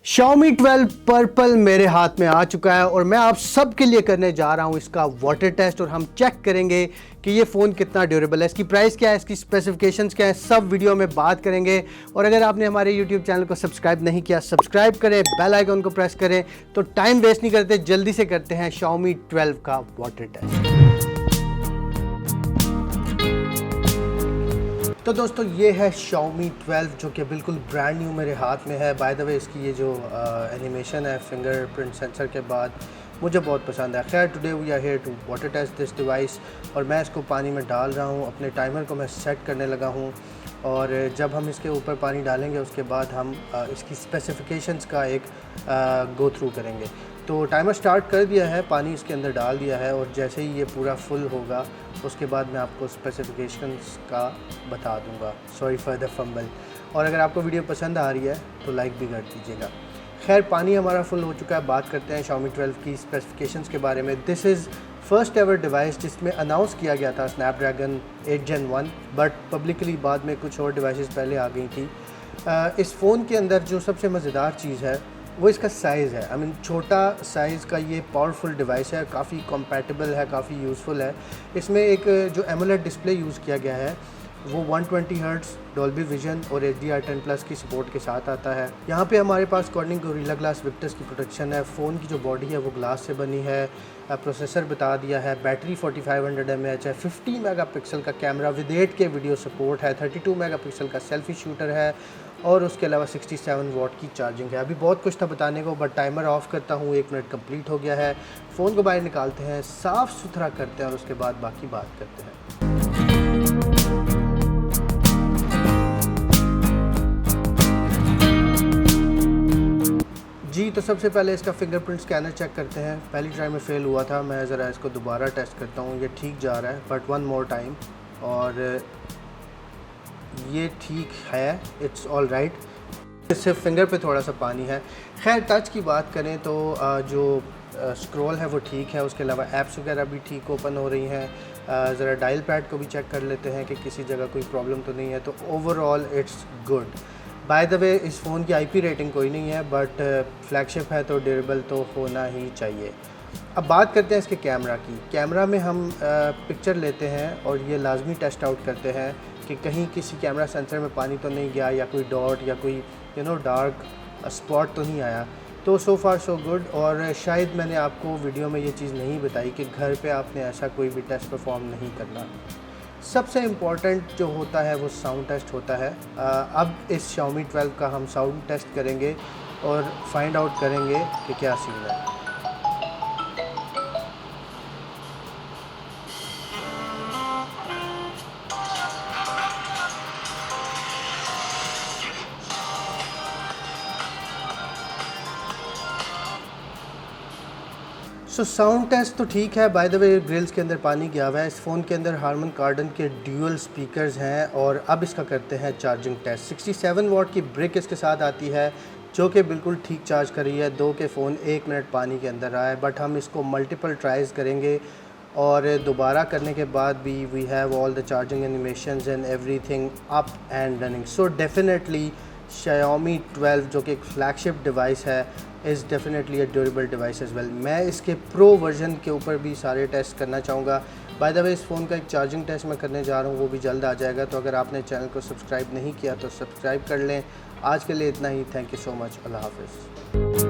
Xiaomi 12 purple मेरे हाथ में आ चुका है और मैं आप सब के लिए करने जा रहा हूं इसका वाटर टेस्ट और हम चेक करेंगे कि ये फ़ोन कितना ड्यूरेबल है, इसकी प्राइस क्या है, इसकी स्पेसिफिकेशंस क्या है, सब वीडियो में बात करेंगे। और अगर आपने हमारे YouTube चैनल को सब्सक्राइब नहीं किया, सब्सक्राइब करें, बेल आइकन को प्रेस करें। तो टाइम वेस्ट नहीं करते, जल्दी से करते हैं Xiaomi 12 का वाटर टेस्ट। तो दोस्तों ये है Xiaomi 12 जो कि बिल्कुल ब्रांड न्यू मेरे हाथ में है। बाय द वे इसकी ये जो एनिमेशन है फिंगरप्रिंट सेंसर के बाद मुझे बहुत पसंद है। खैर today we are here to water test this device और मैं इसको पानी में डाल रहा हूँ, अपने टाइमर को मैं सेट करने लगा हूँ और जब हम इसके ऊपर पानी डालेंगे उसके बाद हम इसकी स्पेसिफिकेशंस का एक गो थ्रू करेंगे। तो टाइमर स्टार्ट कर दिया है, पानी इसके अंदर डाल दिया है और जैसे ही ये पूरा फुल होगा उसके बाद मैं आपको स्पेसिफिकेशंस का बता दूंगा। Sorry for the fumble. और अगर आपको वीडियो पसंद आ रही है तो लाइक भी कर दीजिएगा। खैर पानी हमारा फुल हो चुका है, बात करते हैं Xiaomi 12 की स्पेसिफिकेशंस के बारे में। This is first ever device जिसमें अनाउंस किया गया था स्नैपड्रैगन 8 Gen 1, बट पब्लिकली बाद में कुछ और डिवाइसेस पहले आ गई थी। इस फ़ोन के अंदर जो सबसे मज़ेदार चीज़ है वो इसका साइज़ है। आई मीन छोटा साइज़ का ये पावरफुल डिवाइस है, काफ़ी कंपैटिबल है, काफ़ी यूज़फुल है। इसमें एक जो एमोलेड डिस्प्ले यूज़ किया गया है वो 120 हर्ट्ज़ डॉल्बी विजन और HDR10+ की सपोर्ट के साथ आता है। यहाँ पे हमारे पास कॉर्निंग गोरिल्ला ग्लास विक्टर्स की प्रोटेक्शन है। फ़ोन की जो बॉडी है वो ग्लास से बनी है। प्रोसेसर बता दिया है, बैटरी 4500 mAh है, 50 मेगापिक्सल का camera with 8K video support है, 32 मेगापिक्सल का सेल्फी शूटर है और उसके अलावा 67 वाट की चार्जिंग है। अभी बहुत कुछ था बताने को बट टाइमर ऑफ़ करता हूँ, 1 मिनट कंप्लीट हो गया है। फ़ोन को बाहर निकालते हैं, साफ़ सुथरा करते हैं और उसके बाद बाकी बात करते हैं। जी तो सबसे पहले इसका फिंगरप्रिंट स्कैनर चेक करते हैं। पहली ट्राई में फ़ेल हुआ था, मैं ज़रा इसको दोबारा टेस्ट करता हूँ। ये ठीक जा रहा है बट वन मोर टाइम और ये ठीक है, इट्स ऑल राइट। सिर्फ फिंगर पे थोड़ा सा पानी है। खैर टच की बात करें तो जो स्क्रॉल है वो ठीक है, उसके अलावा ऐप्स वगैरह भी ठीक ओपन हो रही हैं। ज़रा डायल पैड को भी चेक कर लेते हैं कि किसी जगह कोई प्रॉब्लम तो नहीं है। तो overall it's good. By the way इस फ़ोन की IP रेटिंग कोई नहीं है बट फ्लैगशिप है तो ड्यूरेबल तो होना ही चाहिए। अब बात करते हैं इसके कैमरा की। कैमरा में हम पिक्चर लेते हैं और ये लाजमी टेस्ट आउट करते हैं कि कहीं किसी कैमरा सेंसर में पानी तो नहीं गया या कोई डॉट या कोई डार्क स्पॉट तो नहीं आया। तो सो फार सो गुड। और शायद मैंने आपको वीडियो में ये चीज़ नहीं बताई कि घर पे आपने ऐसा कोई भी टेस्ट परफॉर्म नहीं करना। सबसे इम्पॉर्टेंट जो होता है वो साउंड टेस्ट होता है। अब इस Xiaomi 12 का हम साउंड टेस्ट करेंगे और फाइंड आउट करेंगे कि क्या सीन है। सो साउंड टेस्ट तो ठीक है। बाय द वे ग्रिल्स के अंदर पानी गया हुआ है। इस फ़ोन के अंदर हारमन कार्डन के ड्यूअल स्पीकर्स हैं। और अब इसका करते हैं चार्जिंग टेस्ट। 67 वाट की ब्रिक इसके साथ आती है जो कि बिल्कुल ठीक चार्ज कर रही है। 2 के फ़ोन 1 मिनट पानी के अंदर रहा है बट हम इसको मल्टीपल ट्राइज करेंगे और दोबारा करने के बाद भी we have all the charging animations and everything up and running. So definitely Xiaomi 12 जो कि एक फ्लैगशिप डिवाइस है is definitely a durable device as well. मैं इसके प्रो वर्जन के ऊपर भी सारे टेस्ट करना चाहूँगा। बाय द वे इस फ़ोन का एक चार्जिंग टेस्ट मैं करने जा रहा हूँ, वो भी जल्द आ जाएगा। तो अगर आपने चैनल को सब्सक्राइब नहीं किया तो सब्सक्राइब कर लें। आज के लिए इतना ही। Thank you so much. अल्लाह हाफ़िज़।